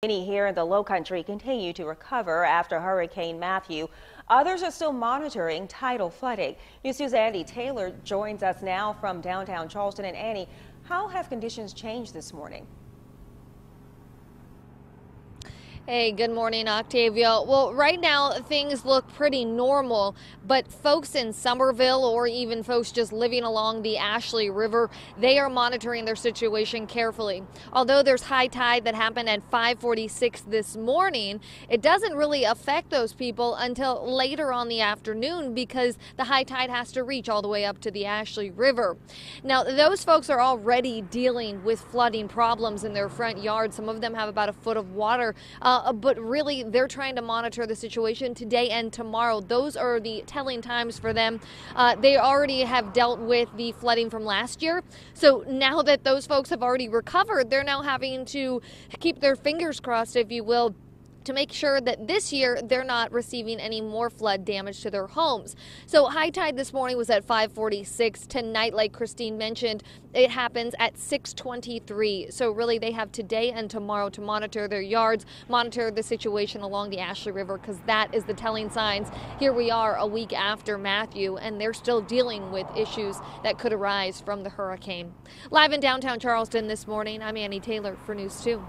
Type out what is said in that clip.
Many here in the Lowcountry continue to recover after Hurricane Matthew. Others are still monitoring tidal flooding. News 2's Annie Taylor joins us now from downtown Charleston. And Annie, how have conditions changed this morning? Hey, good morning, Octavia. Well, right now things look pretty normal, but folks in Somerville or even folks just living along the Ashley River, they are monitoring their situation carefully. Although there's high tide that happened at 5:46 this morning, it doesn't really affect those people until later on the afternoon because the high tide has to reach all the way up to the Ashley River. Now, those folks are already dealing with flooding problems in their front yard. Some of them have about a foot of water. But really, they're trying to monitor the situation today and tomorrow. Those are the telling times for them. They already have dealt with the flooding from last year. So now that those folks have already recovered, they're now having to keep their fingers crossed, if you will, to make sure that this year they're not receiving any more flood damage to their homes. So high tide this morning was at 5:46. Tonight, like Christine mentioned, it happens at 6:23. So really they have today and tomorrow to monitor their yards, monitor the situation along the Ashley River, because that is the telling signs. Here we are a week after Matthew, and they're still dealing with issues that could arise from the hurricane. Live in downtown Charleston this morning, I'm Annie Taylor for News 2.